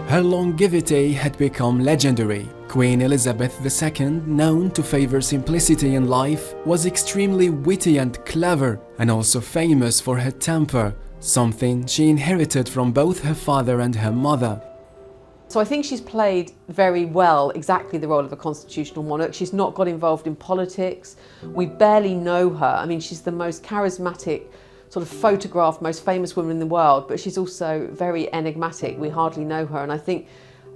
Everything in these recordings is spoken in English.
Her longevity had become legendary. Queen Elizabeth II, known to favor simplicity in life, was extremely witty and clever, and also famous for her temper, something she inherited from both her father and her mother. So I think she's played very well exactly the role of a constitutional monarch. She's not got involved in politics. We barely know her. I mean, she's the most charismatic, sort of photographed, most famous woman in the world, but she's also very enigmatic. We hardly know her. And I think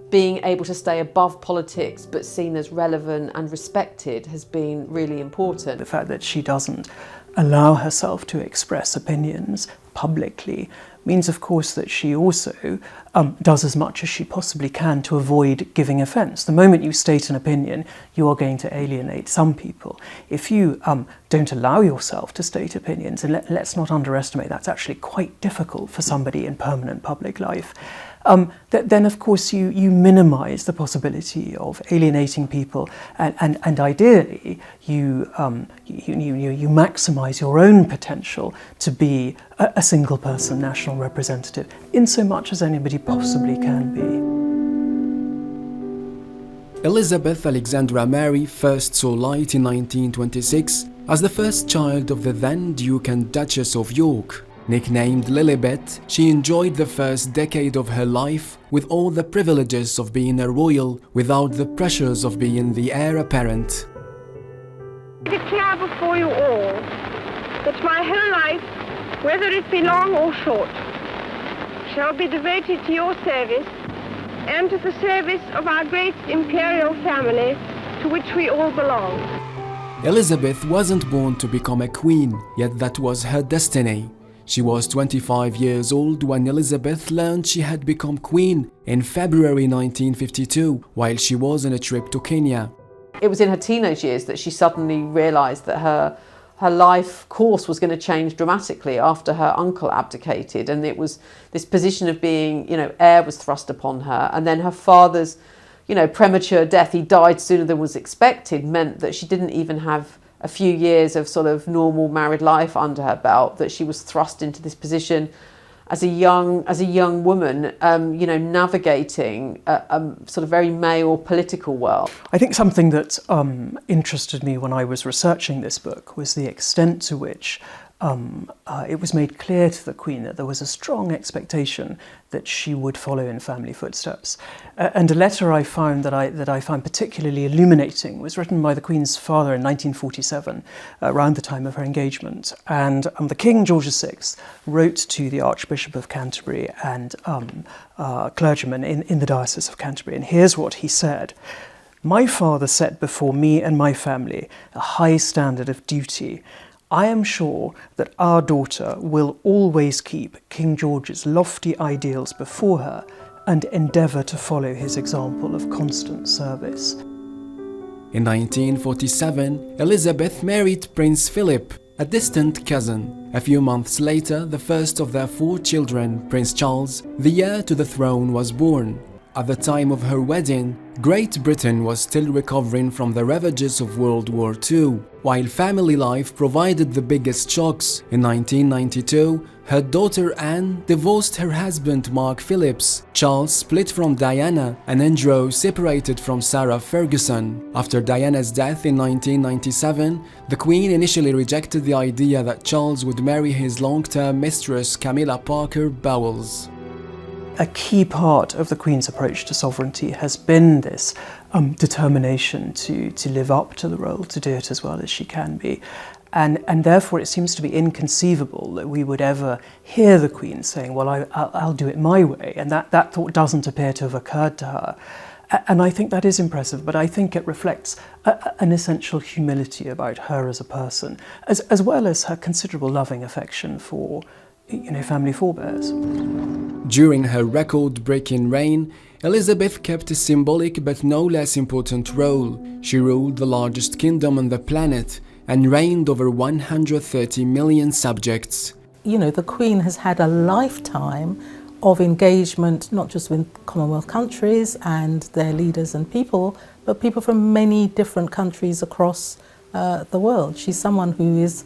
being able to stay above politics but seen as relevant and respected has been really important. The fact that she doesn't allow herself to express opinions publicly means, of course, that she also does as much as she possibly can to avoid giving offence. The moment you state an opinion, you are going to alienate some people. If you don't allow yourself to state opinions, and let's not underestimate that's actually quite difficult for somebody in permanent public life, then of course you minimise the possibility of alienating people, and ideally you maximise your own potential to be a single person national representative, in so much as anybody possibly can be. Elizabeth Alexandra Mary first saw light in 1926 as the first child of the then Duke and Duchess of York. Nicknamed Lilibet, she enjoyed the first decade of her life with all the privileges of being a royal without the pressures of being the heir apparent. I declare before you all that my whole life, whether it be long or short, shall be devoted to your service and to the service of our great imperial family to which we all belong. Elizabeth wasn't born to become a queen, yet that was her destiny. She was 25 years old when Elizabeth learned she had become queen in February 1952 while she was on a trip to Kenya. It was in her teenage years that she suddenly realised that her life course was going to change dramatically after her uncle abdicated, and it was this position of being, heir was thrust upon her, and then her father's, premature death, he died sooner than was expected, meant that she didn't even have a few years of sort of normal married life under her belt, that she was thrust into this position as a young woman, navigating a sort of very male political world. I think something that interested me when I was researching this book was the extent to which it was made clear to the Queen that there was a strong expectation that she would follow in family footsteps. And a letter I found that I found particularly illuminating was written by the Queen's father in 1947, around the time of her engagement. And the King, George VI, wrote to the Archbishop of Canterbury and clergymen in the Diocese of Canterbury. And here's what he said: "My father set before me and my family a high standard of duty. I am sure that our daughter will always keep King George's lofty ideals before her and endeavour to follow his example of constant service." In 1947, Elizabeth married Prince Philip, a distant cousin. A few months later, the first of their 4 children, Prince Charles, the heir to the throne, was born. At the time of her wedding, Great Britain was still recovering from the ravages of World War II. While family life provided the biggest shocks, in 1992, her daughter Anne divorced her husband Mark Phillips. Charles split from Diana, and Andrew separated from Sarah Ferguson. After Diana's death in 1997, the Queen initially rejected the idea that Charles would marry his long-term mistress Camilla Parker Bowles. A key part of the Queen's approach to sovereignty has been this determination to live up to the role, to do it as well as she can be. And therefore it seems to be inconceivable that we would ever hear the Queen saying, well, I'll do it my way, and that thought doesn't appear to have occurred to her. And I think that is impressive, but I think it reflects an essential humility about her as a person, as well as her considerable loving affection for family forebears. During her record-breaking reign, Elizabeth kept a symbolic but no less important role. She ruled the largest kingdom on the planet and reigned over 130 million subjects. The Queen has had a lifetime of engagement, not just with Commonwealth countries and their leaders and people, but people from many different countries across the world. She's someone who is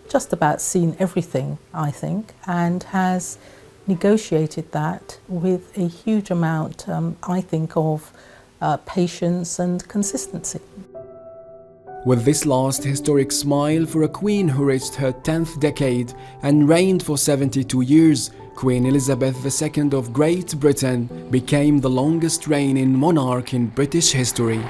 just about seen everything, I think, and has negotiated that with a huge amount, I think, of patience and consistency. With this last historic smile for a queen who reached her 10th decade and reigned for 72 years, Queen Elizabeth II of Great Britain became the longest reigning monarch in British history.